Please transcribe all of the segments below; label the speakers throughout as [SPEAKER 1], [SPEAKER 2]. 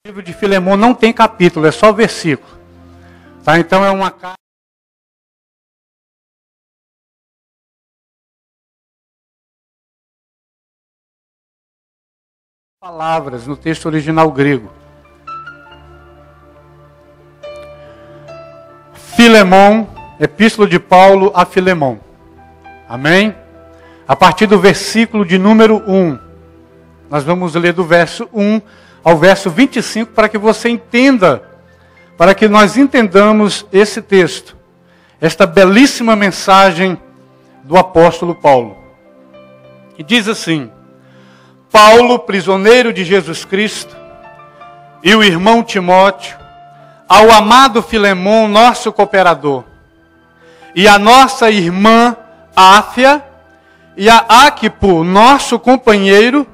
[SPEAKER 1] O livro de Filemão não tem capítulo, é só versículo. Tá? Então é uma carta. Palavras no texto original grego. Filemão, epístola de Paulo a Filemão. Amém? A partir do versículo de número 1. Nós vamos ler do verso 1 ao verso 25 para que você entenda, para que nós entendamos esse texto, esta belíssima mensagem do apóstolo Paulo. E diz assim: Paulo, prisioneiro de Jesus Cristo, e o irmão Timóteo, ao amado Filemão, nosso cooperador, e a nossa irmã Áfia, e a Arquipo, nosso companheiro,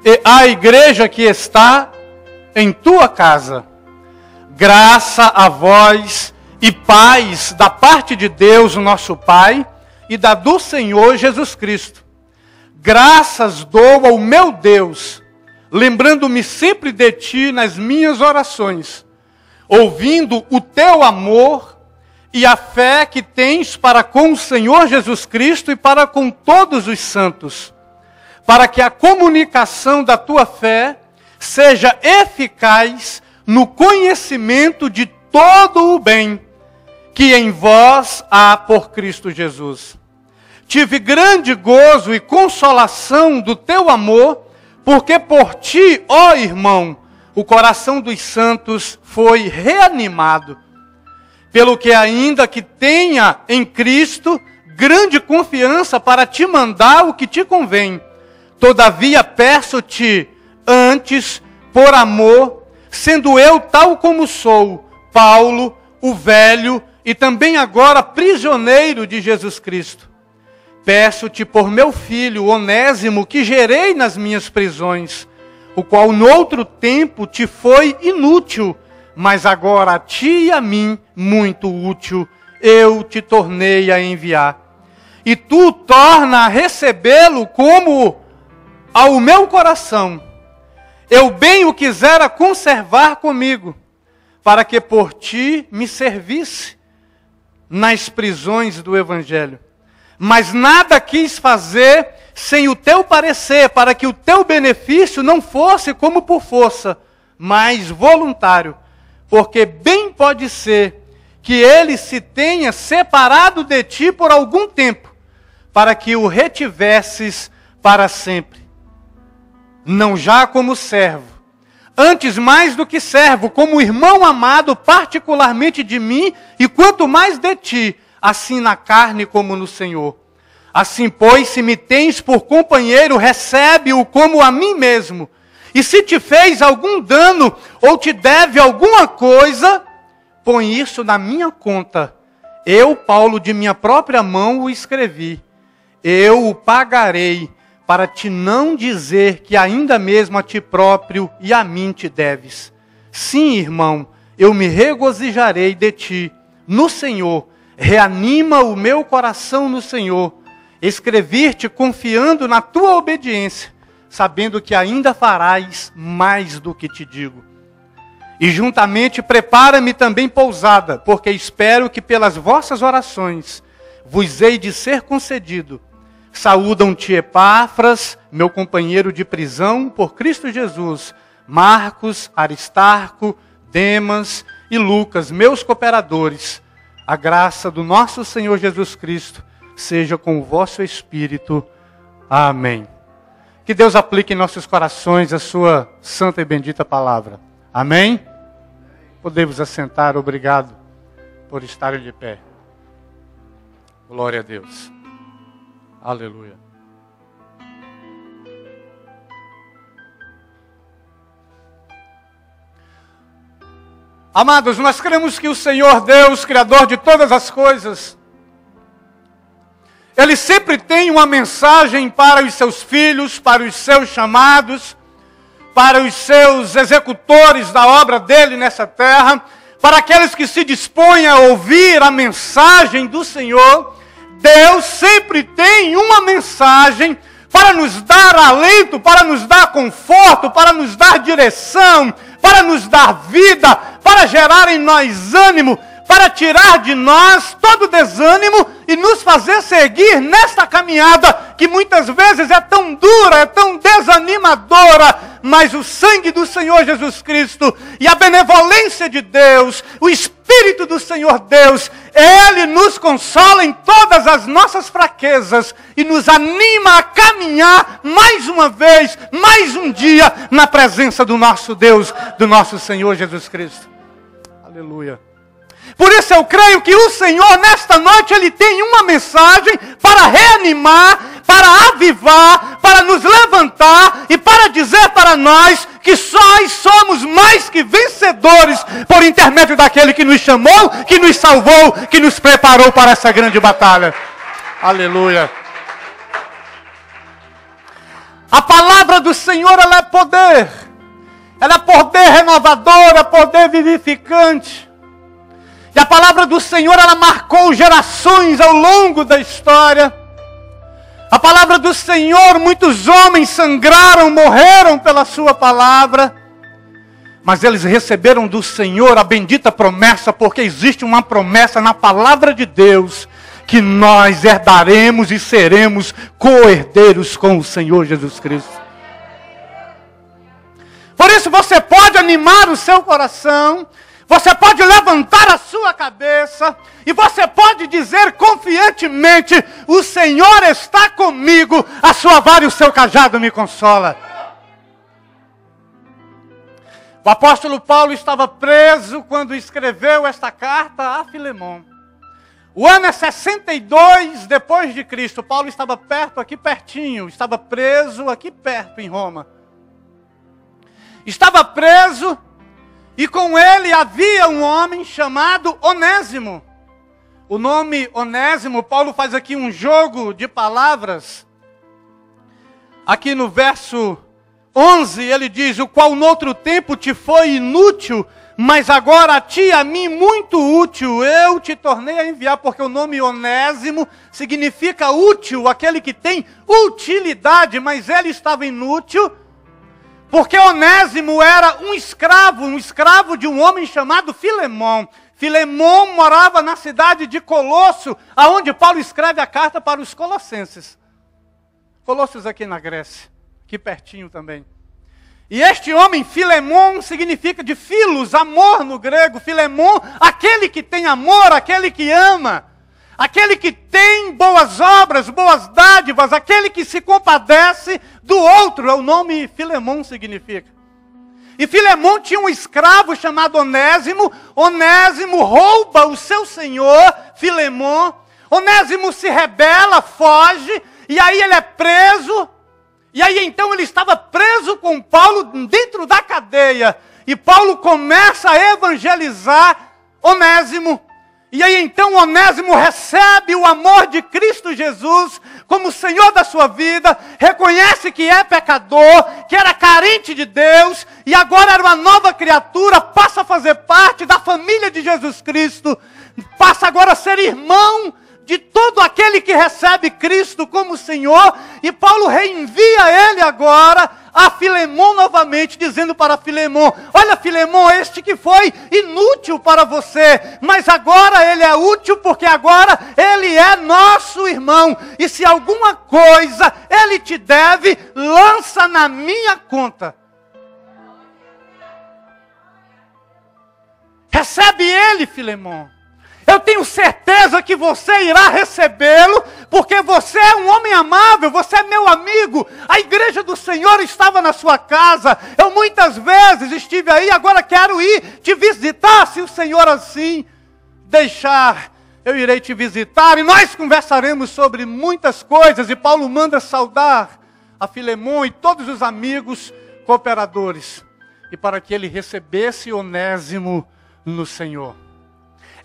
[SPEAKER 1] e a igreja que está em tua casa. Graça a vós e paz da parte de Deus, nosso Pai, e da do Senhor Jesus Cristo. Graças dou ao meu Deus, lembrando-me sempre de ti nas minhas orações, ouvindo o teu amor e a fé que tens para com o Senhor Jesus Cristo e para com todos os santos, para que a comunicação da tua fé seja eficaz no conhecimento de todo o bem que em vós há por Cristo Jesus. Tive grande gozo e consolação do teu amor, porque por ti, ó irmão, o coração dos santos foi reanimado. Pelo que ainda que tenha em Cristo grande confiança para te mandar o que te convém, todavia peço-te antes, por amor, sendo eu tal como sou, Paulo, o velho, e também agora prisioneiro de Jesus Cristo. Peço-te por meu filho, Onésimo, que gerei nas minhas prisões, o qual no outro tempo te foi inútil, mas agora a ti e a mim muito útil, eu te tornei a enviar. E tu torna a recebê-lo como ao meu coração. Eu bem o quisera conservar comigo, para que por ti me servisse nas prisões do Evangelho. Mas nada quis fazer sem o teu parecer, para que o teu benefício não fosse como por força, mas voluntário. Porque bem pode ser que ele se tenha separado de ti por algum tempo, para que o retivesses para sempre. Não já como servo, antes mais do que servo, como irmão amado particularmente de mim, e quanto mais de ti, assim na carne como no Senhor. Assim, pois, se me tens por companheiro, recebe-o como a mim mesmo. E se te fez algum dano, ou te deve alguma coisa, põe isso na minha conta. Eu, Paulo, de minha própria mão o escrevi. Eu o pagarei, para te não dizer que ainda mesmo a ti próprio e a mim te deves. Sim, irmão, eu me regozijarei de ti no Senhor. Reanima o meu coração no Senhor. Escrever-te confiando na tua obediência, sabendo que ainda farás mais do que te digo. E juntamente prepara-me também pousada, porque espero que pelas vossas orações vos hei de ser concedido. Saúdam-te Epáfras, meu companheiro de prisão por Cristo Jesus, Marcos, Aristarco, Demas e Lucas, meus cooperadores. A graça do nosso Senhor Jesus Cristo seja com o vosso espírito. Amém. Que Deus aplique em nossos corações a sua santa e bendita palavra. Amém? Podemos assentar. Obrigado por estarem de pé. Glória a Deus. Aleluia. Amados, nós cremos que o Senhor Deus, Criador de todas as coisas, Ele sempre tem uma mensagem para os seus filhos, para os seus chamados, para os seus executores da obra dEle nessa terra, para aqueles que se dispõem a ouvir a mensagem do Senhor. Deus sempre tem uma mensagem para nos dar alento, para nos dar conforto, para nos dar direção, para nos dar vida, para gerar em nós ânimo, para tirar de nós todo desânimo e nos fazer seguir nesta caminhada que muitas vezes é tão dura, é tão desanimadora, mas o sangue do Senhor Jesus Cristo e a benevolência de Deus, o Espírito do Senhor Deus, Ele nos consola em todas as nossas fraquezas e nos anima a caminhar mais uma vez, mais um dia, na presença do nosso Deus, do nosso Senhor Jesus Cristo. Aleluia. Por isso eu creio que o Senhor, nesta noite, Ele tem uma mensagem para reanimar, para avivar, para nos levantar e para dizer para nós que nós somos mais que vencedores por intermédio daquele que nos chamou, que nos salvou, que nos preparou para essa grande batalha. Aleluia. A palavra do Senhor, ela é poder. Ela é poder renovador, é poder vivificante. E a palavra do Senhor, ela marcou gerações ao longo da história. A palavra do Senhor, muitos homens sangraram, morreram pela sua palavra. Mas eles receberam do Senhor a bendita promessa, porque existe uma promessa na palavra de Deus, que nós herdaremos e seremos co-herdeiros com o Senhor Jesus Cristo. Por isso você pode animar o seu coração, você pode levantar a sua cabeça e você pode dizer confiantemente: o Senhor está comigo, a sua vara e o seu cajado me consola. O apóstolo Paulo estava preso quando escreveu esta carta a Filemon. O ano é 62 depois de Cristo. Paulo estava perto, aqui pertinho, estava preso aqui perto em Roma. Estava preso. E com ele havia um homem chamado Onésimo. O nome Onésimo, Paulo faz aqui um jogo de palavras. Aqui no verso 11 ele diz: o qual noutro tempo te foi inútil, mas agora a ti e a mim muito útil, eu te tornei a enviar. Porque o nome Onésimo significa útil, aquele que tem utilidade, mas ele estava inútil. Porque Onésimo era um escravo de um homem chamado Filemon. Filemon morava na cidade de Colosso, aonde Paulo escreve a carta para os colossenses. Colossos aqui na Grécia, aqui pertinho também. E este homem, Filemon, significa de filos, amor no grego. Filemon, aquele que tem amor, aquele que ama. Aquele que tem boas obras, boas dádivas, aquele que se compadece do outro, é o nome Filemon significa. E Filemon tinha um escravo chamado Onésimo. Onésimo rouba o seu senhor, Filemon. Onésimo se rebela, foge, e aí ele é preso. E aí então ele estava preso com Paulo dentro da cadeia. E Paulo começa a evangelizar Onésimo. E aí então Onésimo recebe o amor de Cristo Jesus como Senhor da sua vida, reconhece que é pecador, que era carente de Deus, e agora era uma nova criatura, passa a fazer parte da família de Jesus Cristo, passa agora a ser irmão de todo aquele que recebe Cristo como Senhor, e Paulo reenvia ele agora a Filemon novamente, dizendo para Filemon: olha Filemon, este que foi inútil para você, mas agora ele é útil, porque agora ele é nosso irmão, e se alguma coisa ele te deve, lança na minha conta. Recebe ele, Filemon. Eu tenho certeza que você irá recebê-lo, porque você é um homem amável, você é meu amigo. A igreja do Senhor estava na sua casa. Eu muitas vezes estive aí, agora quero ir te visitar, se o Senhor assim deixar. Eu irei te visitar e nós conversaremos sobre muitas coisas. E Paulo manda saudar a Filemon e todos os amigos cooperadores, e para que ele recebesse Onésimo no Senhor.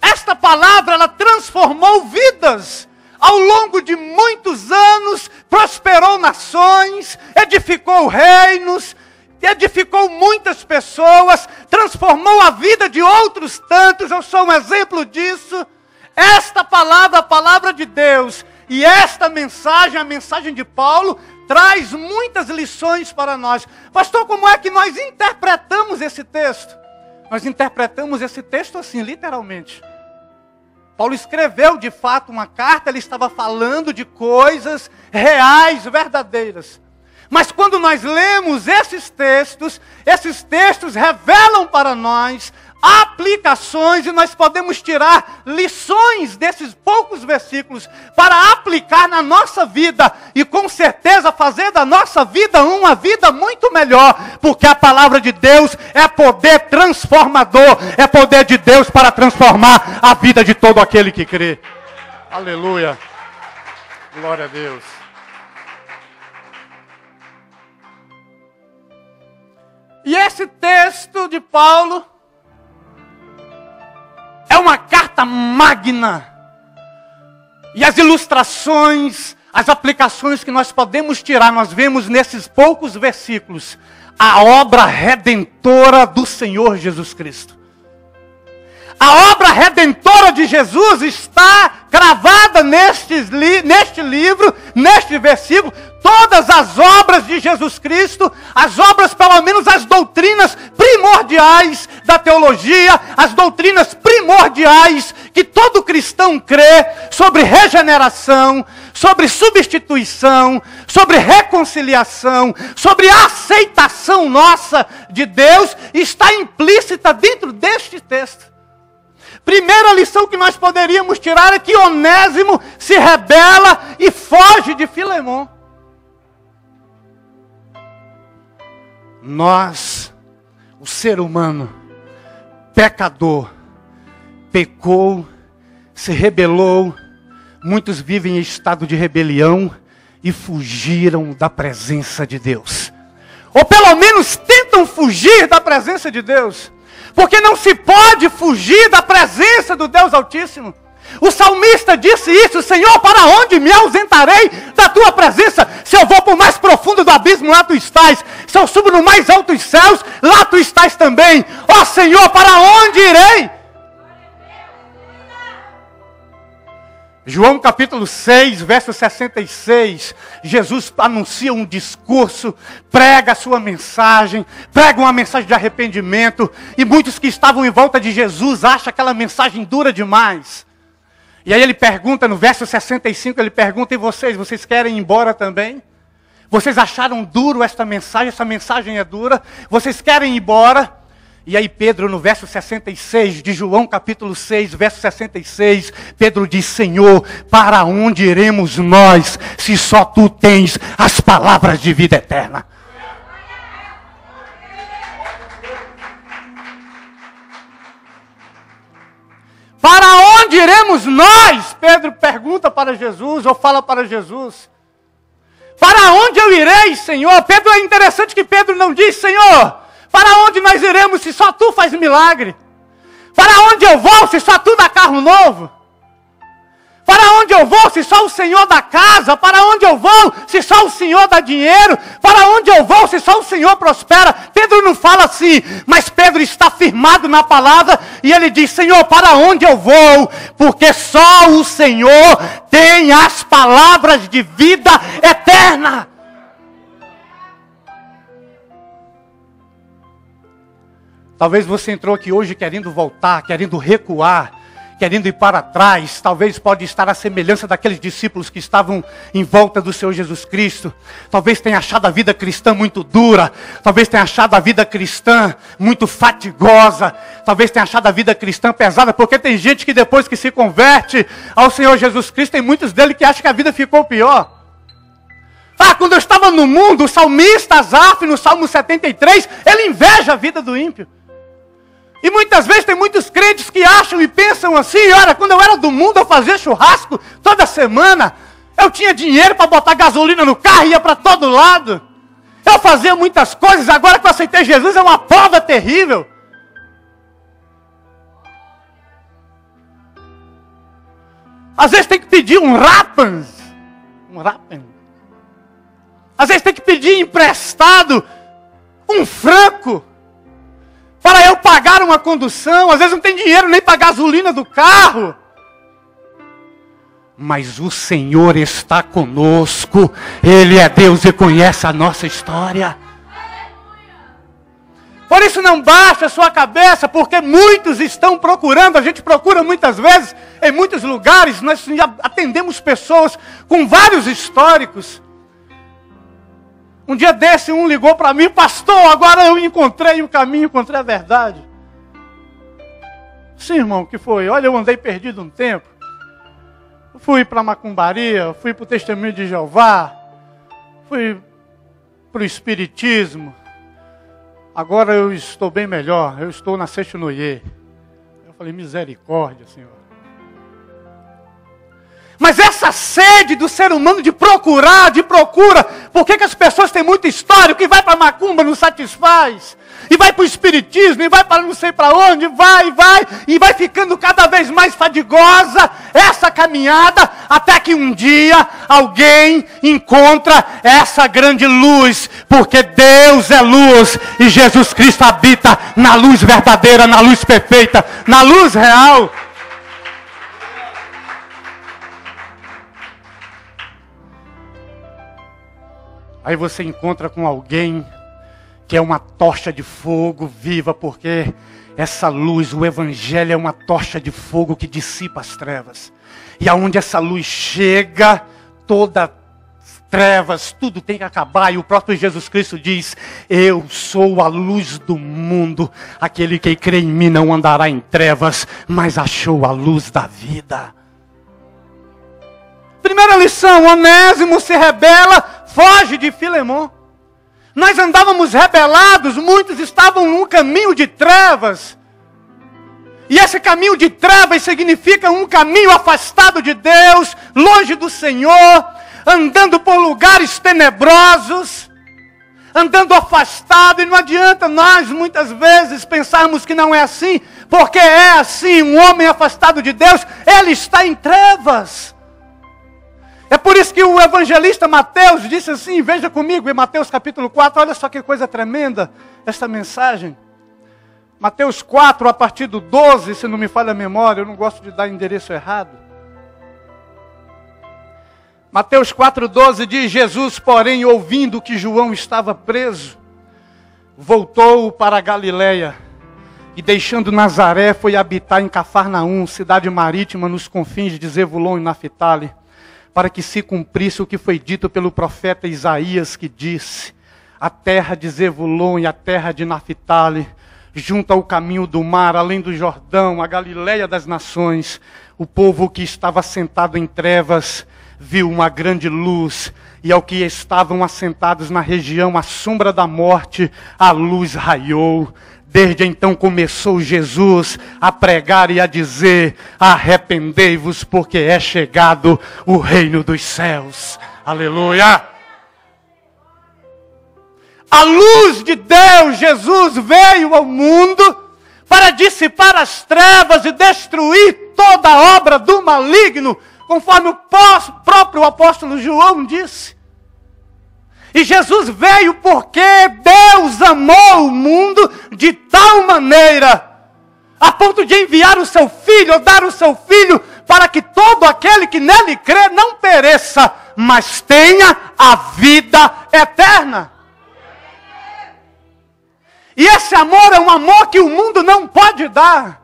[SPEAKER 1] Esta palavra, ela transformou vidas. Ao longo de muitos anos, prosperou nações, edificou reinos, edificou muitas pessoas, transformou a vida de outros tantos. Eu sou um exemplo disso. Esta palavra, a palavra de Deus, E esta mensagem, a mensagem de Paulo, traz muitas lições para nós. Pastor, como é que nós interpretamos esse texto? Nós interpretamos esse texto assim, literalmente. Paulo escreveu de fato uma carta, ele estava falando de coisas reais, verdadeiras. Mas quando nós lemos esses textos revelam para nós aplicações e nós podemos tirar lições desses poucos versículos para aplicar na nossa vida e com certeza fazer da nossa vida uma vida muito melhor, porque a palavra de Deus é poder transformador, é poder de Deus para transformar a vida de todo aquele que crê. Aleluia, glória a Deus. E esse texto de Paulo é uma carta magna. E as ilustrações, as aplicações que nós podemos tirar, nós vemos nesses poucos versículos a obra redentora do Senhor Jesus Cristo. A obra redentora de Jesus está cravada neste livro, neste versículo. Todas as obras de Jesus Cristo, as obras, pelo menos as doutrinas primordiais da teologia, as doutrinas primordiais que todo cristão crê sobre regeneração, sobre substituição, sobre reconciliação, sobre aceitação nossa de Deus, está implícita dentro deste texto. Primeira lição que nós poderíamos tirar é que Onésimo se rebela e foge de Filemon. Nós, o ser humano, pecador, pecou, se rebelou, muitos vivem em estado de rebelião e fugiram da presença de Deus. Ou pelo menos tentam fugir da presença de Deus, porque não se pode fugir da presença do Deus Altíssimo. O salmista disse isso: Senhor, para onde me ausentarei da tua presença? Se eu vou para o mais profundo do abismo, lá tu estás. Se eu subo no mais alto dos céus, lá tu estás também. Ó Senhor, para onde irei? João capítulo 6, verso 66, Jesus anuncia um discurso, prega a sua mensagem, prega uma mensagem de arrependimento, e muitos que estavam em volta de Jesus acham aquela mensagem dura demais. E aí ele pergunta, no verso 65, ele pergunta: e vocês querem ir embora também? Vocês acharam duro essa mensagem é dura? Vocês querem ir embora? E aí Pedro, no verso 66 de João capítulo 6, verso 66, Pedro diz: Senhor, para onde iremos nós, se só tu tens as palavras de vida eterna? Para onde iremos nós? Pedro pergunta para Jesus, ou fala para Jesus. Para onde eu irei, Senhor? Pedro, é interessante que Pedro não diz: Senhor, para onde nós iremos se só tu faz milagre? Para onde eu vou se só tu dá carro novo? Para onde eu vou se só o Senhor dá casa? Para onde eu vou se só o Senhor dá dinheiro? Para onde eu vou se só o Senhor prospera? Pedro não fala assim, mas Pedro está firmado na palavra e ele diz: Senhor, para onde eu vou? Porque só o Senhor tem as palavras de vida eterna. Talvez você entrou aqui hoje querendo voltar, querendo recuar, querendo ir para trás. Talvez pode estar a semelhança daqueles discípulos que estavam em volta do Senhor Jesus Cristo. Talvez tenha achado a vida cristã muito dura. Talvez tenha achado a vida cristã muito fatigosa. Talvez tenha achado a vida cristã pesada. Porque tem gente que depois que se converte ao Senhor Jesus Cristo, tem muitos deles que acham que a vida ficou pior. Quando eu estava no mundo, o salmista Asaf, no Salmo 73, ele inveja a vida do ímpio. E muitas vezes tem muitos crentes que acham e pensam assim: olha, quando eu era do mundo eu fazia churrasco toda semana, eu tinha dinheiro para botar gasolina no carro e ia para todo lado, eu fazia muitas coisas, agora que eu aceitei Jesus é uma prova terrível. Às vezes tem que pedir um rapaz, às vezes tem que pedir emprestado um franco para eu pagar uma condução. Às vezes não tem dinheiro nem para a gasolina do carro. mas o Senhor está conosco. Ele é Deus e conhece a nossa história. Por isso não baixa a sua cabeça, porque muitos estão procurando, a gente procura muitas vezes, em muitos lugares, nós atendemos pessoas com vários históricos. Um dia desse, um ligou para mim: pastor, agora eu encontrei o caminho, encontrei a verdade. Sim, irmão, o que foi? Olha, eu andei perdido um tempo. Fui para a macumbaria, fui para o testemunho de Jeová, fui para o espiritismo. Agora eu estou bem melhor, eu estou na Seixonoye. Eu falei: misericórdia, Senhor. Mas essa sede do ser humano de procurar, de procura, por que as pessoas têm muita história? O que vai para a macumba não satisfaz. E vai para o espiritismo, e vai para não sei para onde, e vai ficando cada vez mais fadigosa essa caminhada, até que um dia alguém encontra essa grande luz, porque Deus é luz, e Jesus Cristo habita na luz verdadeira, na luz perfeita, na luz real. Aí você encontra com alguém que é uma tocha de fogo viva, porque essa luz, o Evangelho é uma tocha de fogo que dissipa as trevas. E aonde essa luz chega, todas as trevas, tudo tem que acabar. E o próprio Jesus Cristo diz: eu sou a luz do mundo. Aquele que crê em mim não andará em trevas, mas achou a luz da vida. Primeira lição: Onésimo se rebela, foge de Filemon. Nós andávamos rebelados, muitos estavam num caminho de trevas. E esse caminho de trevas significa um caminho afastado de Deus, longe do Senhor, andando por lugares tenebrosos, andando afastado. E não adianta nós muitas vezes pensarmos que não é assim, porque é assim. Um homem afastado de Deus, ele está em trevas. É por isso que o evangelista Mateus disse assim, veja comigo em Mateus capítulo 4, olha só que coisa tremenda essa mensagem. Mateus 4, a partir do 12, se não me falha a memória, eu não gosto de dar endereço errado. Mateus 4, 12 diz: Jesus, porém, ouvindo que João estava preso, voltou para a Galileia, e deixando Nazaré, foi habitar em Cafarnaum, cidade marítima nos confins de Zebulon e Naftali, para que se cumprisse o que foi dito pelo profeta Isaías, que disse: a terra de Zebulon e a terra de Naftali, junto ao caminho do mar, além do Jordão, a Galileia das nações, o povo que estava sentado em trevas viu uma grande luz, e ao que estavam assentados na região à sombra da morte, a luz raiou. Desde então começou Jesus a pregar e a dizer: arrependei-vos, porque é chegado o reino dos céus. Aleluia! A luz de Deus, Jesus, veio ao mundo para dissipar as trevas e destruir toda a obra do maligno, conforme o próprio apóstolo João disse. E Jesus veio porque Deus amou o mundo de tal maneira, a ponto de enviar o seu Filho, ou dar o seu Filho, para que todo aquele que nele crê não pereça, mas tenha a vida eterna. E esse amor é um amor que o mundo não pode dar.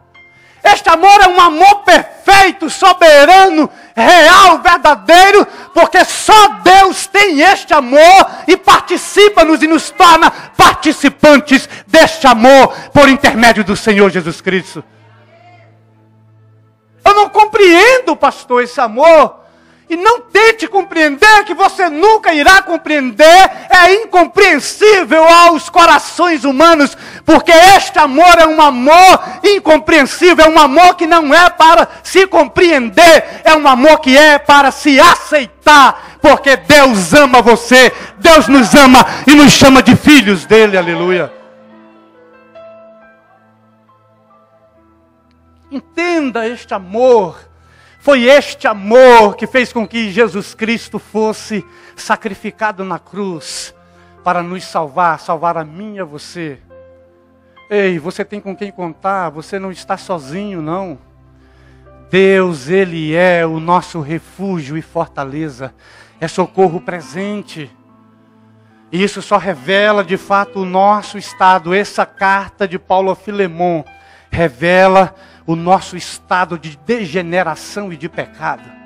[SPEAKER 1] Este amor é um amor perfeito, soberano, real, verdadeiro, porque só Deus tem este amor e participa-nos e nos torna participantes deste amor por intermédio do Senhor Jesus Cristo. Eu não compreendo, pastor, esse amor. E não tente compreender, que você nunca irá compreender. É incompreensível aos corações humanos, porque este amor é um amor incompreensível, é um amor que não é para se compreender, é um amor que é para se aceitar, porque Deus ama você, Deus nos ama e nos chama de filhos dele, aleluia. Entenda este amor. Foi este amor que fez com que Jesus Cristo fosse sacrificado na cruz para nos salvar, salvar a mim e a você. Ei, você tem com quem contar, você não está sozinho, não. Deus, Ele é o nosso refúgio e fortaleza, é socorro presente. E isso só revela de fato o nosso estado. Essa carta de Paulo a Filemon revela o nosso estado de degeneração e de pecado.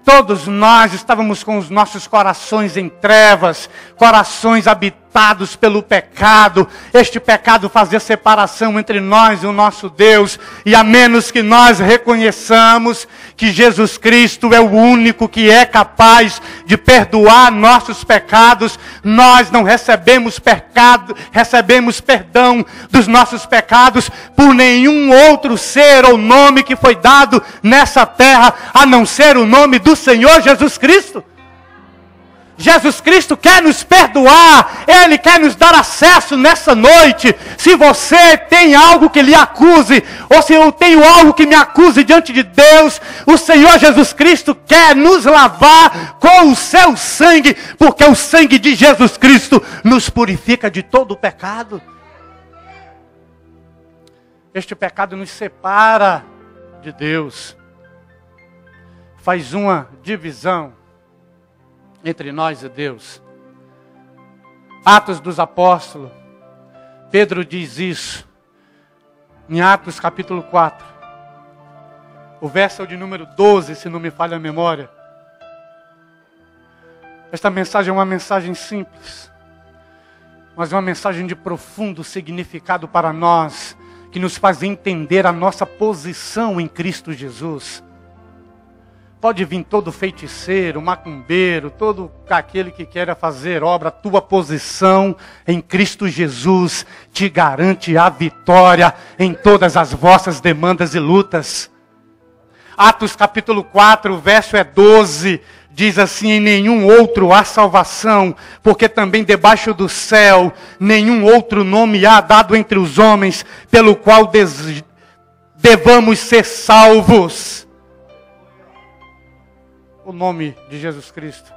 [SPEAKER 1] Todos nós estávamos com os nossos corações em trevas, corações habitados pelo pecado. Este pecado fazia separação entre nós e o nosso Deus. E a menos que nós reconheçamos que Jesus Cristo é o único que é capaz de perdoar nossos pecados, nós não recebemos perdão dos nossos pecados por nenhum outro ser ou nome que foi dado nessa terra, a não ser o nome do Senhor Jesus Cristo. Jesus Cristo quer nos perdoar, Ele quer nos dar acesso nessa noite. Se você tem algo que lhe acuse, ou se eu tenho algo que me acuse diante de Deus, o Senhor Jesus Cristo quer nos lavar com o seu sangue, porque o sangue de Jesus Cristo nos purifica de todo o pecado. Este pecado nos separa de Deus, faz uma divisão entre nós e Deus. Atos dos Apóstolos, Pedro diz isso, em Atos capítulo 4, o verso é o de número 12, se não me falha a memória. Esta mensagem é uma mensagem simples, mas é uma mensagem de profundo significado para nós, que nos faz entender a nossa posição em Cristo Jesus. Pode vir todo feiticeiro, macumbeiro, todo aquele que queira fazer obra, a tua posição em Cristo Jesus te garante a vitória em todas as vossas demandas e lutas. Atos capítulo 4, o verso é 12, diz assim: em nenhum outro há salvação, porque também debaixo do céu nenhum outro nome há dado entre os homens, pelo qual devamos ser salvos. O nome de Jesus Cristo.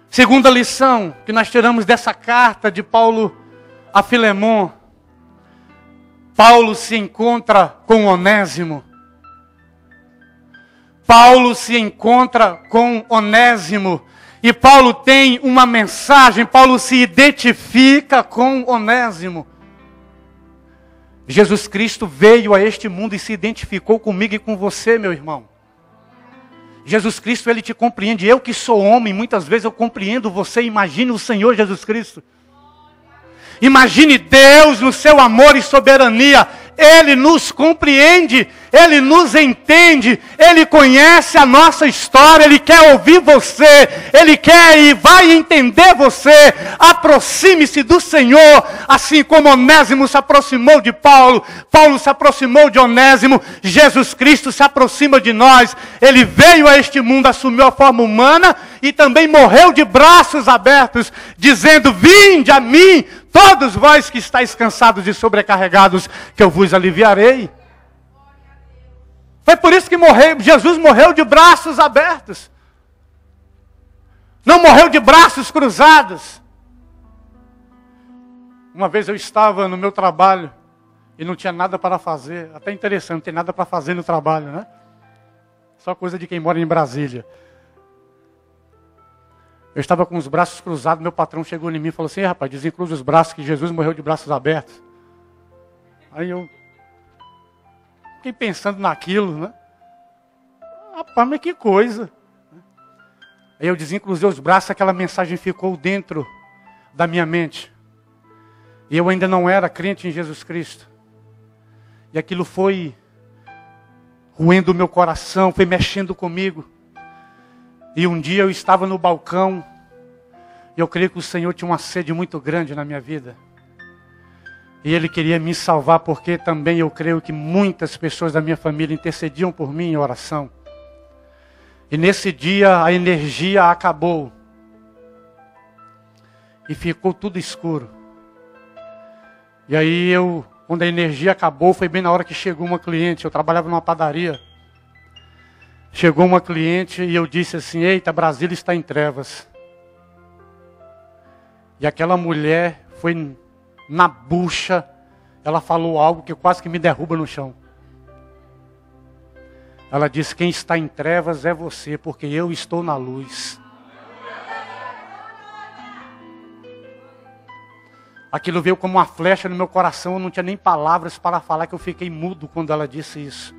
[SPEAKER 1] Segunda lição que nós tiramos dessa carta de Paulo a Filemon. Paulo se encontra com Onésimo. Paulo se encontra com Onésimo. E Paulo tem uma mensagem, Paulo se identifica com Onésimo. Jesus Cristo veio a este mundo e se identificou comigo e com você, meu irmão. Jesus Cristo, Ele te compreende. Eu que sou homem, muitas vezes eu compreendo você. Imagine o Senhor Jesus Cristo. Imagine Deus no seu amor e soberania. Ele nos compreende, Ele nos entende, Ele conhece a nossa história, Ele quer ouvir você, Ele quer e vai entender você. Aproxime-se do Senhor, assim como Onésimo se aproximou de Paulo, Paulo se aproximou de Onésimo, Jesus Cristo se aproxima de nós. Ele veio a este mundo, assumiu a forma humana e também morreu de braços abertos, dizendo: vinde a mim, todos vós que estáis cansados e sobrecarregados, que eu vos aliviarei. Foi por isso que Jesus morreu de braços abertos. Não morreu de braços cruzados. Uma vez eu estava no meu trabalho e não tinha nada para fazer. Até interessante, não tem nada para fazer no trabalho, né? Só coisa de quem mora em Brasília. Eu estava com os braços cruzados, meu patrão chegou em mim e falou assim: rapaz, desencruza os braços, que Jesus morreu de braços abertos. Aí eu fiquei pensando naquilo, né? Rapaz, mas que coisa. Aí eu desencruzei os braços, aquela mensagem ficou dentro da minha mente. E eu ainda não era crente em Jesus Cristo. E aquilo foi roendo o meu coração, foi mexendo comigo. E um dia eu estava no balcão, e eu creio que o Senhor tinha uma sede muito grande na minha vida. E Ele queria me salvar, porque também eu creio que muitas pessoas da minha família intercediam por mim em oração. E nesse dia a energia acabou. E ficou tudo escuro. E aí quando a energia acabou, foi bem na hora que chegou uma cliente. Eu trabalhava numa padaria. Chegou uma cliente e eu disse assim: eita, Brasília está em trevas. E aquela mulher foi na bucha ela falou algo que quase que me derruba no chão. Ela disse: quem está em trevas é você, porque eu estou na luz. Aquilo veio como uma flecha no meu coração, eu não tinha nem palavras para falar, que eu fiquei mudo quando ela disse isso.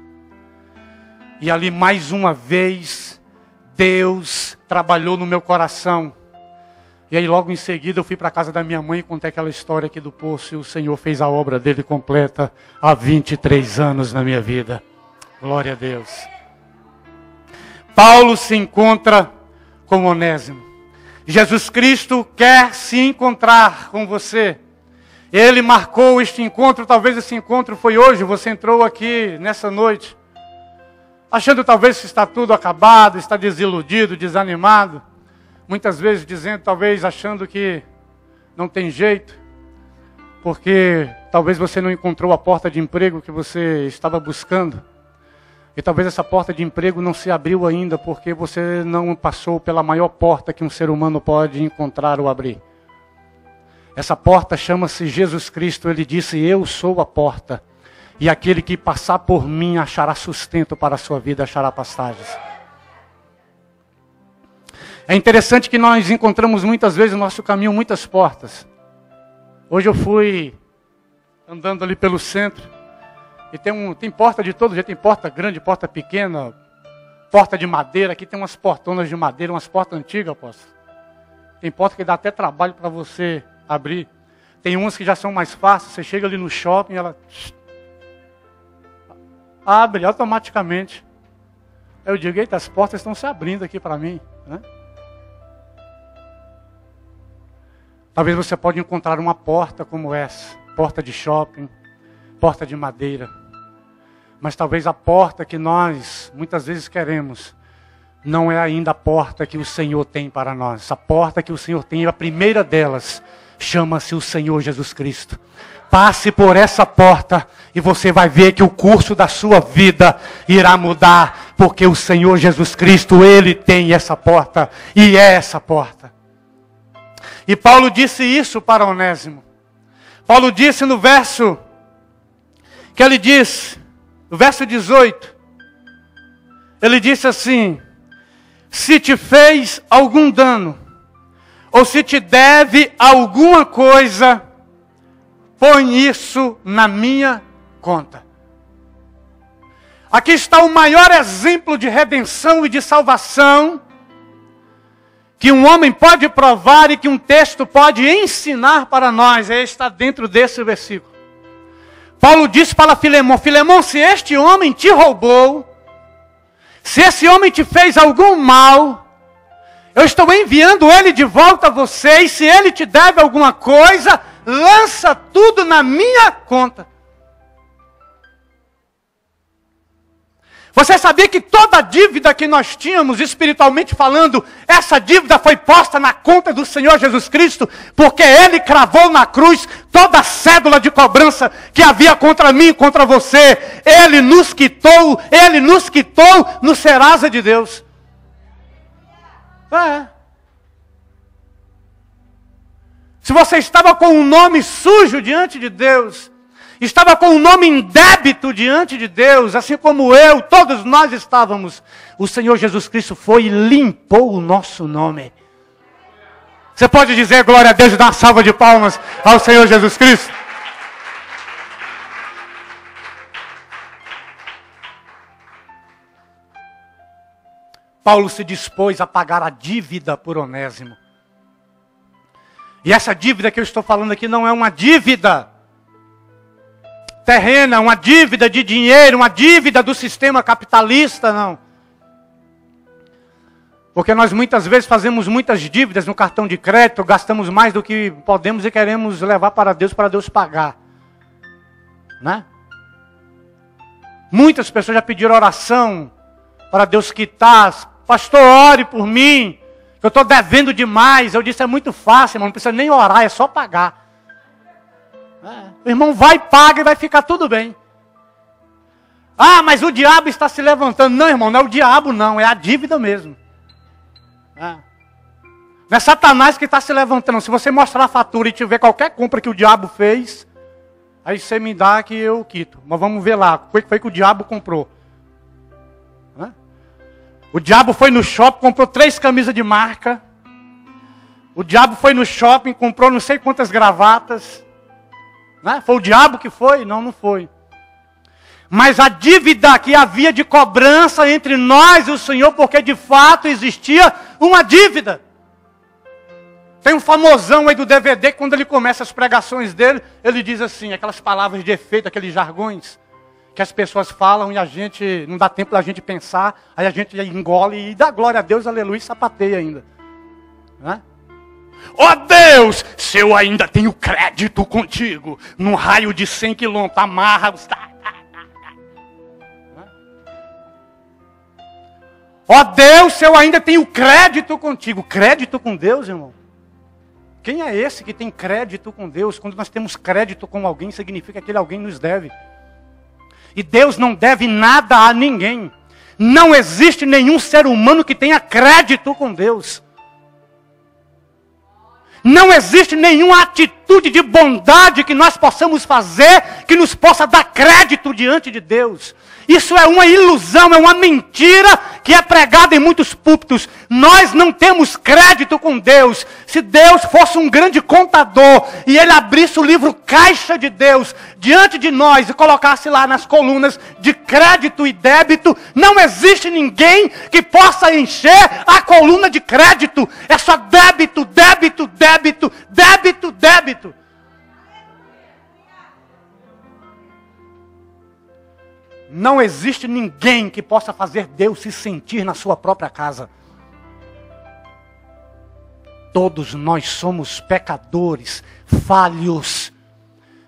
[SPEAKER 1] E ali mais uma vez, Deus trabalhou no meu coração. E aí logo em seguida eu fui para a casa da minha mãe e contei aquela história aqui do poço. E o Senhor fez a obra dele completa há 23 anos na minha vida. Glória a Deus. Paulo se encontra com Onésimo. Jesus Cristo quer se encontrar com você. Ele marcou este encontro, talvez esse encontro foi hoje, você entrou aqui nessa noite, achando talvez que está tudo acabado, está desiludido, desanimado, muitas vezes dizendo, talvez achando que não tem jeito, porque talvez você não encontrou a porta de emprego que você estava buscando, e talvez essa porta de emprego não se abriu ainda, porque você não passou pela maior porta que um ser humano pode encontrar ou abrir. Essa porta chama-se Jesus Cristo. Ele disse: eu sou a porta, e aquele que passar por mim achará sustento para a sua vida, achará pastagens. É interessante que nós encontramos muitas vezes no nosso caminho muitas portas. Hoje eu fui andando ali pelo centro, e tem porta de todo jeito, tem porta grande, porta pequena, porta de madeira. Aqui tem umas portonas de madeira, umas portas antigas, apóstolo. Tem porta que dá até trabalho para você abrir. Tem umas que já são mais fáceis. Você chega ali no shopping, ela abre automaticamente. Eu digo: eita, as portas estão se abrindo aqui para mim, né? Talvez você pode encontrar uma porta como essa, porta de shopping, porta de madeira. Mas talvez a porta que nós muitas vezes queremos não é ainda a porta que o Senhor tem para nós. A porta que o Senhor tem, a primeira delas, chama-se o Senhor Jesus Cristo. Passe por essa porta e você vai ver que o curso da sua vida irá mudar, porque o Senhor Jesus Cristo, Ele tem essa porta, e é essa porta. E Paulo disse isso para Onésimo. Paulo disse no verso, que ele diz, no verso 18, ele disse assim: se te fez algum dano, ou se te deve alguma coisa, põe isso na minha conta. Aqui está o maior exemplo de redenção e de salvação que um homem pode provar e que um texto pode ensinar para nós. Está dentro desse versículo. Paulo disse para Filemão: Filemão, se este homem te roubou, se esse homem te fez algum mal, eu estou enviando ele de volta a você, e se ele te deve alguma coisa, lança tudo na minha conta. Você sabia que toda a dívida que nós tínhamos, espiritualmente falando, essa dívida foi posta na conta do Senhor Jesus Cristo, porque Ele cravou na cruz toda a cédula de cobrança que havia contra mim e contra você. Ele nos quitou no Serasa de Deus. Se você estava com um nome sujo diante de Deus, estava com um nome em débito diante de Deus, assim como eu, todos nós estávamos, o Senhor Jesus Cristo foi e limpou o nosso nome. Você pode dizer glória a Deus e dar uma salva de palmas ao Senhor Jesus Cristo? Paulo se dispôs a pagar a dívida por Onésimo. E essa dívida que eu estou falando aqui não é uma dívida terrena, uma dívida de dinheiro, uma dívida do sistema capitalista, não. Porque nós muitas vezes fazemos muitas dívidas no cartão de crédito, gastamos mais do que podemos e queremos levar para Deus pagar. Né? Muitas pessoas já pediram oração para Deus quitar. Pastor, ore por mim, que eu estou devendo demais. Eu disse: é muito fácil, irmão, não precisa nem orar, é só pagar. O irmão vai, paga e vai ficar tudo bem. Ah, mas o diabo está se levantando. Não, irmão, não é o diabo não, é a dívida mesmo. Não é Satanás que está se levantando. Se você mostrar a fatura e tiver qualquer compra que o diabo fez, aí você me dá que eu quito. Mas vamos ver lá, foi que o diabo comprou. Né? O diabo foi no shopping, comprou 3 camisas de marca. O diabo foi no shopping, comprou não sei quantas gravatas. Né? Foi o diabo que foi? Não, não foi. Mas a dívida que havia de cobrança entre nós e o Senhor, porque de fato existia uma dívida. Tem um famosão aí do DVD, que quando ele começa as pregações dele, ele diz assim, aquelas palavras de efeito, aqueles jargões, que as pessoas falam e a gente, não dá tempo da gente pensar, aí a gente engole e dá glória a Deus, aleluia, e sapateia ainda. Né? Ó Deus, se eu ainda tenho crédito contigo, num raio de 100 quilômetros, amarra os... Ó Deus, se eu ainda tenho crédito contigo. Crédito com Deus, irmão? Quem é esse que tem crédito com Deus? Quando nós temos crédito com alguém, significa que aquele alguém nos deve. E Deus não deve nada a ninguém. Não existe nenhum ser humano que tenha crédito com Deus. Não existe nenhuma atitude de bondade que nós possamos fazer que nos possa dar crédito diante de Deus. Isso é uma ilusão, é uma mentira que é pregada em muitos púlpitos. Nós não temos crédito com Deus. Se Deus fosse um grande contador e Ele abrisse o livro Caixa de Deus diante de nós e colocasse lá nas colunas de crédito e débito, não existe ninguém que possa encher a coluna de crédito. É só débito, débito, débito, débito, débito. Não existe ninguém que possa fazer Deus se sentir na sua própria casa. Todos nós somos pecadores, falhos.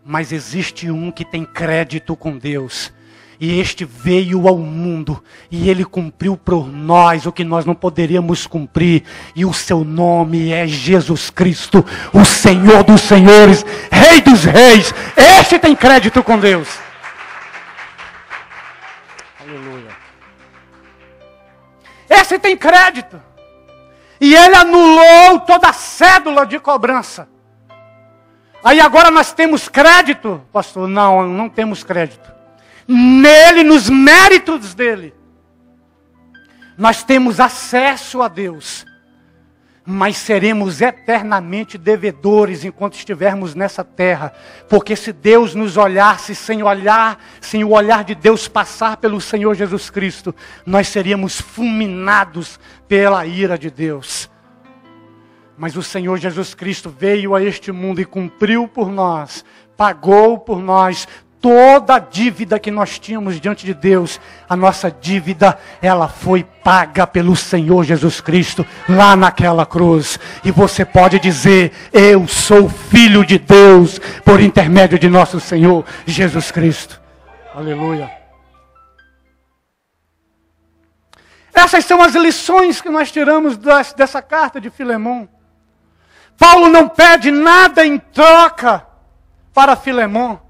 [SPEAKER 1] Mas existe um que tem crédito com Deus. E este veio ao mundo. E ele cumpriu por nós o que nós não poderíamos cumprir. E o seu nome é Jesus Cristo, o Senhor dos senhores, Rei dos reis. Este tem crédito com Deus. Aleluia. Esse tem crédito. E ele anulou toda a cédula de cobrança. Aí agora nós temos crédito? Pastor, não temos crédito. Nele, nos méritos dele, nós temos acesso a Deus. Mas seremos eternamente devedores enquanto estivermos nessa terra. Porque se Deus nos olhasse sem o olhar de Deus passar pelo Senhor Jesus Cristo, nós seríamos fulminados pela ira de Deus. Mas o Senhor Jesus Cristo veio a este mundo e cumpriu por nós, pagou por nós toda a dívida que nós tínhamos diante de Deus. A nossa dívida, ela foi paga pelo Senhor Jesus Cristo lá naquela cruz. E você pode dizer: eu sou filho de Deus por intermédio de nosso Senhor Jesus Cristo. Aleluia. Essas são as lições que nós tiramos dessa carta de Filemão. Paulo não pede nada em troca para Filemão.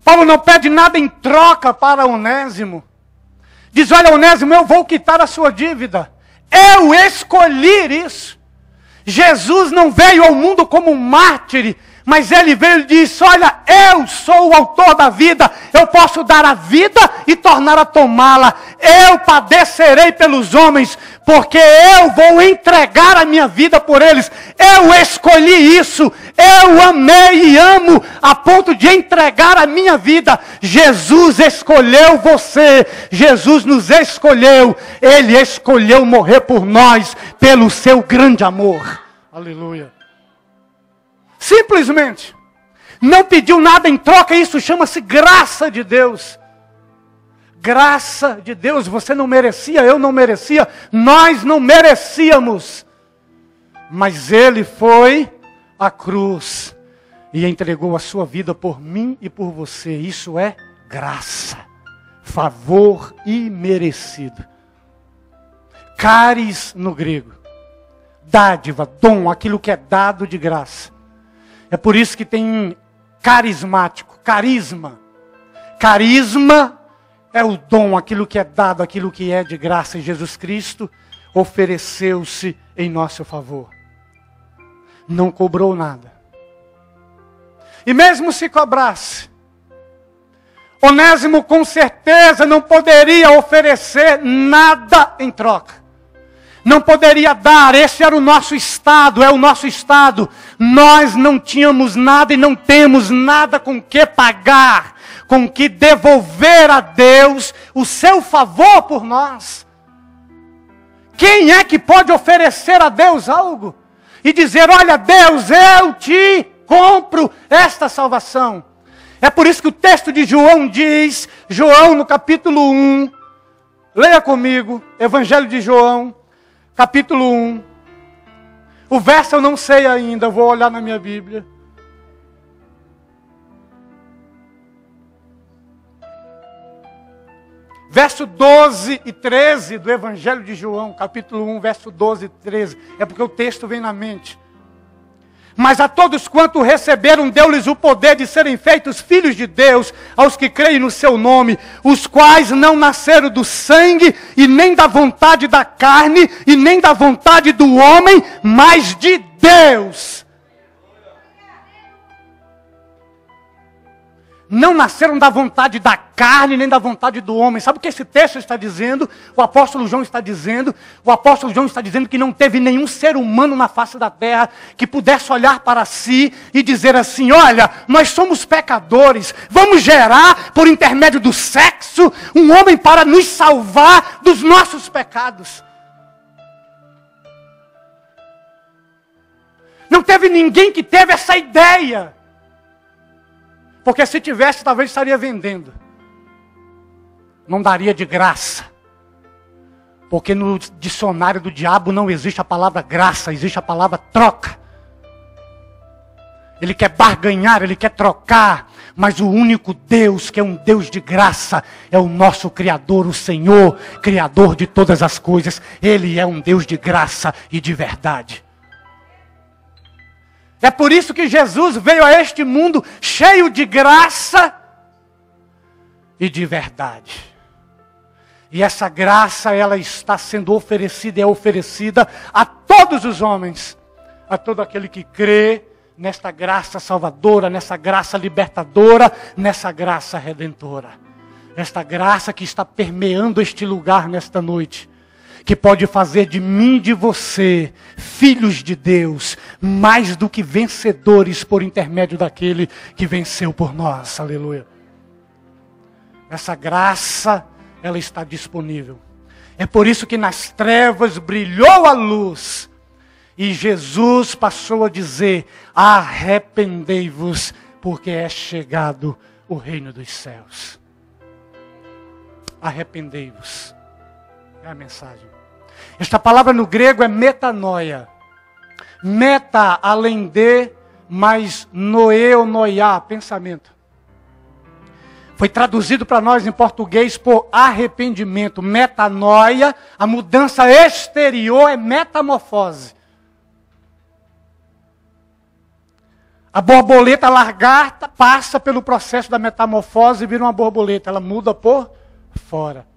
[SPEAKER 1] Paulo não pede nada em troca para Onésimo. Diz: olha, Onésimo, eu vou quitar a sua dívida. Eu escolhi isso. Jesus não veio ao mundo como um mártir, mas ele veio e disse: olha, eu sou o autor da vida. Eu posso dar a vida e tornar a tomá-la. Eu padecerei pelos homens, porque eu vou entregar a minha vida por eles. Eu escolhi isso. Eu amei e amo a ponto de entregar a minha vida. Jesus escolheu você. Jesus nos escolheu. Ele escolheu morrer por nós pelo seu grande amor. Aleluia. Simplesmente. Não pediu nada em troca. Isso chama-se graça de Deus. Graça de Deus. Você não merecia, eu não merecia, nós não merecíamos. Mas Ele foi à cruz e entregou a sua vida por mim e por você. Isso é graça. Favor imerecido. Caris no grego. Dádiva, dom, aquilo que é dado de graça. É por isso que tem carismático, carisma. Carisma é o dom, aquilo que é dado, aquilo que é de graça. E Jesus Cristo ofereceu-se em nosso favor. Não cobrou nada. E mesmo se cobrasse, Onésimo com certeza não poderia oferecer nada em troca. Não poderia dar, esse era o nosso estado, é o nosso estado. Nós não tínhamos nada e não temos nada com que pagar, com que devolver a Deus o seu favor por nós. Quem é que pode oferecer a Deus algo? E dizer, olha Deus, eu te compro esta salvação. É por isso que o texto de João diz, João no capítulo 1, leia comigo, Evangelho de João, capítulo 1. O verso eu não sei ainda, eu vou olhar na minha Bíblia. Verso 12 e 13 do Evangelho de João, capítulo 1, verso 12 e 13. É porque o texto vem na mente. Mas a todos quanto receberam, deu-lhes o poder de serem feitos filhos de Deus, aos que creem no seu nome, os quais não nasceram do sangue, e nem da vontade da carne, e nem da vontade do homem, mas de Deus. Não nasceram da vontade da carne, nem da vontade do homem. Sabe o que esse texto está dizendo? O apóstolo João está dizendo. O apóstolo João está dizendo que não teve nenhum ser humano na face da terra que pudesse olhar para si e dizer assim, olha, nós somos pecadores, vamos gerar, por intermédio do sexo, um homem para nos salvar dos nossos pecados. Não teve ninguém que teve essa ideia. Porque se tivesse, talvez estaria vendendo. Não daria de graça. Porque no dicionário do diabo não existe a palavra graça, existe a palavra troca. Ele quer barganhar, ele quer trocar. Mas o único Deus que é um Deus de graça é o nosso Criador, o Senhor, Criador de todas as coisas. Ele é um Deus de graça e de verdade. É por isso que Jesus veio a este mundo cheio de graça e de verdade. E essa graça, ela está sendo oferecida e é oferecida a todos os homens. A todo aquele que crê nesta graça salvadora, nessa graça libertadora, nessa graça redentora. Esta graça que está permeando este lugar nesta noite. Que pode fazer de mim e de você, filhos de Deus, mais do que vencedores por intermédio daquele que venceu por nós. Aleluia. Essa graça, ela está disponível. É por isso que nas trevas brilhou a luz. E Jesus passou a dizer, arrependei-vos, porque é chegado o reino dos céus. Arrependei-vos. É a mensagem. Esta palavra no grego é metanoia. Meta, além de, mais noé ou noiá, pensamento. Foi traduzido para nós em português por arrependimento. Metanoia, a mudança exterior é metamorfose. A borboleta lagarta passa pelo processo da metamorfose e vira uma borboleta. Ela muda por fora.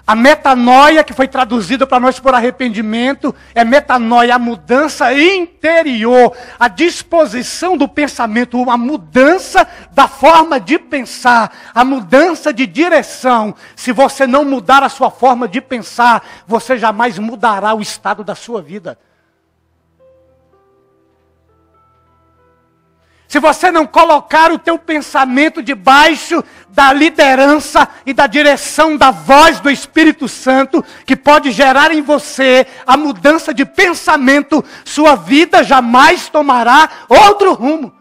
[SPEAKER 1] A metanoia, que foi traduzida para nós por arrependimento, é metanoia, a mudança interior, a disposição do pensamento, a mudança da forma de pensar, a mudança de direção. Se você não mudar a sua forma de pensar, você jamais mudará o estado da sua vida. Se você não colocar o teu pensamento debaixo da liderança e da direção da voz do Espírito Santo, que pode gerar em você a mudança de pensamento, sua vida jamais tomará outro rumo.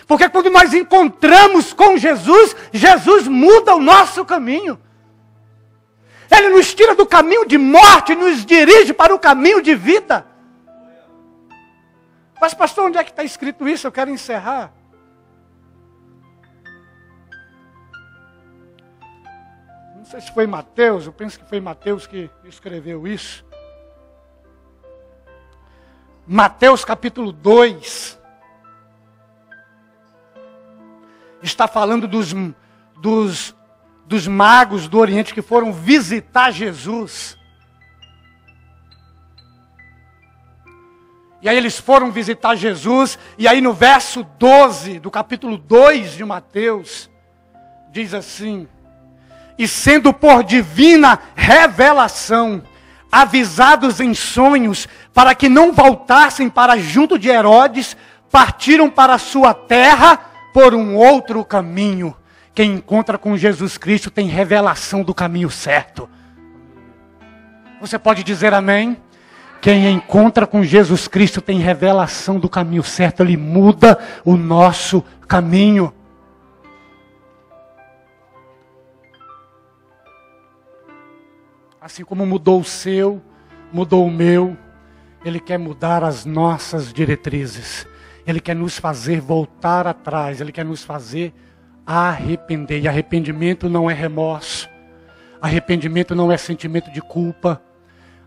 [SPEAKER 1] Porque quando nós encontramos com Jesus, Jesus muda o nosso caminho. Ele nos tira do caminho de morte e nos dirige para o caminho de vida. Mas pastor, onde é que está escrito isso? Eu quero encerrar. Não sei se foi Mateus, eu penso que foi Mateus que escreveu isso. Mateus capítulo 2. Está falando dos magos do Oriente que foram visitar Jesus. E aí eles foram visitar Jesus, e aí no verso 12 do capítulo 2 de Mateus, diz assim: e sendo por divina revelação, avisados em sonhos, para que não voltassem para junto de Herodes, partiram para a sua terra por um outro caminho. Quem encontra com Jesus Cristo tem revelação do caminho certo. Você pode dizer amém? Quem encontra com Jesus Cristo tem revelação do caminho certo. Ele muda o nosso caminho. Assim como mudou o seu, mudou o meu, Ele quer mudar as nossas diretrizes. Ele quer nos fazer voltar atrás. Ele quer nos fazer arrepender. E arrependimento não é remorso. Arrependimento não é sentimento de culpa.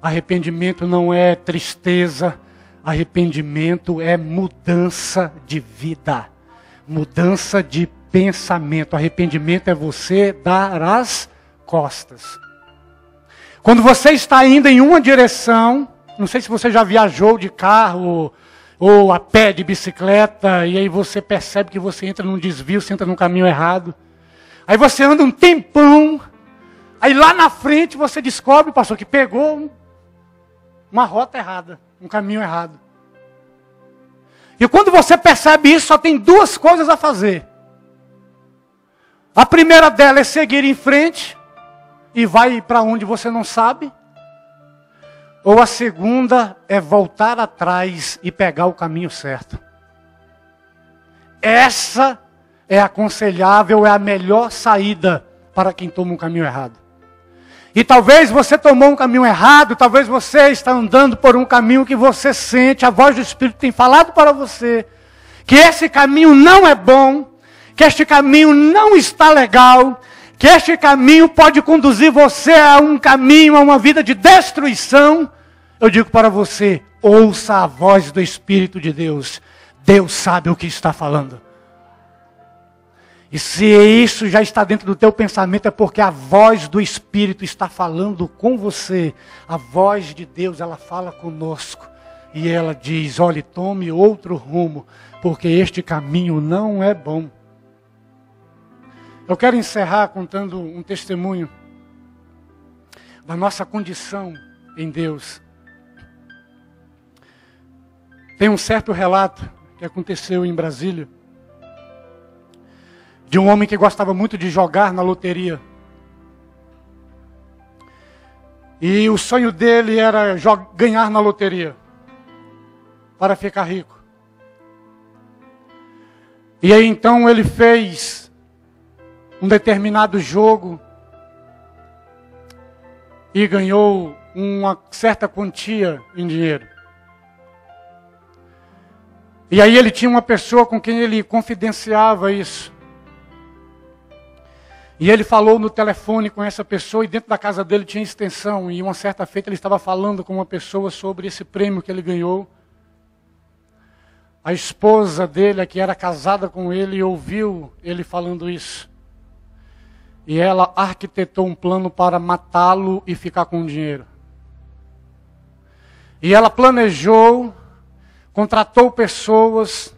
[SPEAKER 1] Arrependimento não é tristeza. Arrependimento é mudança de vida. Mudança de pensamento. Arrependimento é você dar as costas. Quando você está indo em uma direção, não sei se você já viajou de carro ou a pé, de bicicleta, e aí você percebe que você entra num desvio, você entra num caminho errado. Aí você anda um tempão, aí lá na frente você descobre, pastor, que pegou uma rota errada, um caminho errado. E quando você percebe isso, só tem duas coisas a fazer. A primeira dela é seguir em frente, e vai para onde você não sabe. Ou a segunda é voltar atrás e pegar o caminho certo. Essa é aconselhável, é a melhor saída para quem toma um caminho errado. E talvez você tomou um caminho errado, talvez você está andando por um caminho que você sente, a voz do Espírito tem falado para você, que esse caminho não é bom, que este caminho não está legal, que este caminho pode conduzir você a um caminho, a uma vida de destruição. Eu digo para você, ouça a voz do Espírito de Deus. Deus sabe o que está falando. E se isso já está dentro do teu pensamento, é porque a voz do Espírito está falando com você. A voz de Deus, ela fala conosco. E ela diz, olhe, tome outro rumo, porque este caminho não é bom. Eu quero encerrar contando um testemunho da nossa condição em Deus. Tem um certo relato que aconteceu em Brasília, de um homem que gostava muito de jogar na loteria. E o sonho dele era ganhar na loteria, para ficar rico. E aí então ele fez um determinado jogo e ganhou uma certa quantia em dinheiro. E aí ele tinha uma pessoa com quem ele confidenciava isso. E ele falou no telefone com essa pessoa, e dentro da casa dele tinha extensão. E uma certa feita ele estava falando com uma pessoa sobre esse prêmio que ele ganhou. A esposa dele, a que era casada com ele, ouviu ele falando isso. E ela arquitetou um plano para matá-lo e ficar com o dinheiro. E ela planejou, contratou pessoas,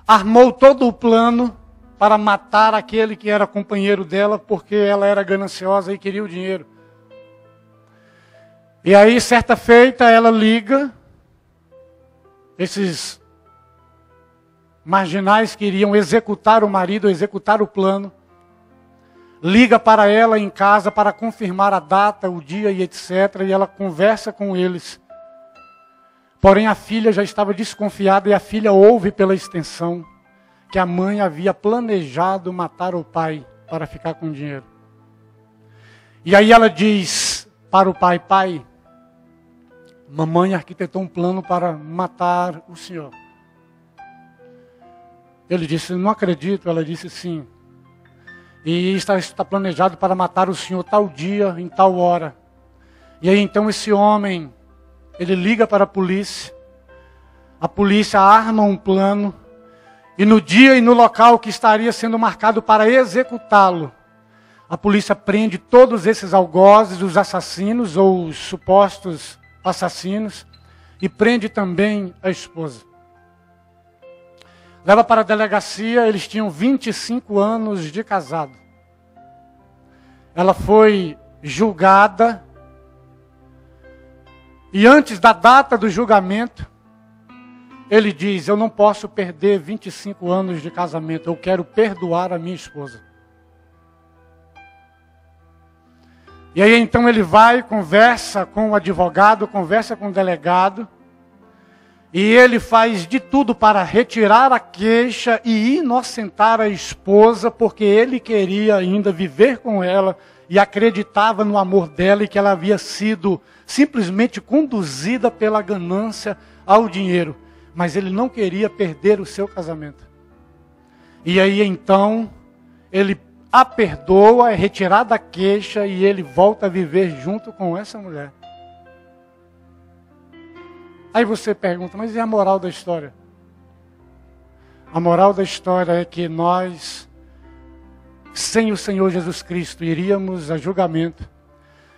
[SPEAKER 1] armou todo o plano para matar aquele que era companheiro dela, porque ela era gananciosa e queria o dinheiro. E aí, certa feita, ela liga, esses marginais que iriam executar o marido, executar o plano, liga para ela em casa para confirmar a data, o dia e etc. E ela conversa com eles. Porém, a filha já estava desconfiada e a filha ouve pela extensão que a mãe havia planejado matar o pai para ficar com dinheiro. E aí ela diz para o pai, pai, mamãe arquitetou um plano para matar o senhor. Ele disse, não acredito. Ela disse, sim. E está planejado para matar o senhor tal dia, em tal hora. E aí então esse homem, ele liga para a polícia arma um plano, e no dia e no local que estaria sendo marcado para executá-lo, a polícia prende todos esses algozes, os assassinos ou os supostos assassinos, e prende também a esposa. Leva para a delegacia, eles tinham 25 anos de casado. Ela foi julgada. E antes da data do julgamento, ele diz: eu não posso perder 25 anos de casamento, eu quero perdoar a minha esposa. E aí então ele vai, conversa com o advogado, conversa com o delegado, e ele faz de tudo para retirar a queixa e inocentar a esposa, porque ele queria ainda viver com ela e acreditava no amor dela e que ela havia sido simplesmente conduzida pela ganância ao dinheiro. Mas ele não queria perder o seu casamento. E aí então ele a perdoa, é retirada a queixa e ele volta a viver junto com essa mulher. Aí você pergunta, mas e a moral da história? A moral da história é que nós, sem o Senhor Jesus Cristo, iríamos a julgamento.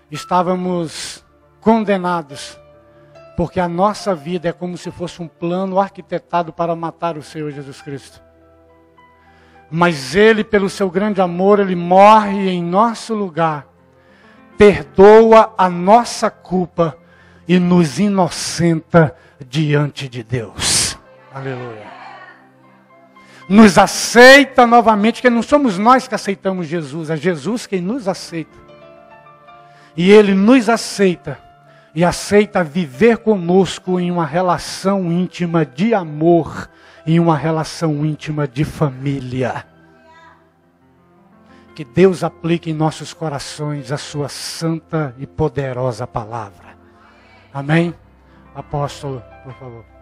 [SPEAKER 1] Estávamos condenados, porque a nossa vida é como se fosse um plano arquitetado para matar o Senhor Jesus Cristo. Mas Ele, pelo seu grande amor, Ele morre em nosso lugar, perdoa a nossa culpa e nos inocenta diante de Deus. Aleluia. Nos aceita novamente, que não somos nós que aceitamos Jesus, é Jesus quem nos aceita. E Ele nos aceita e aceita viver conosco em uma relação íntima de amor, em uma relação íntima de família. Que Deus aplique em nossos corações a sua santa e poderosa palavra. Amém? Apóstolo, por favor.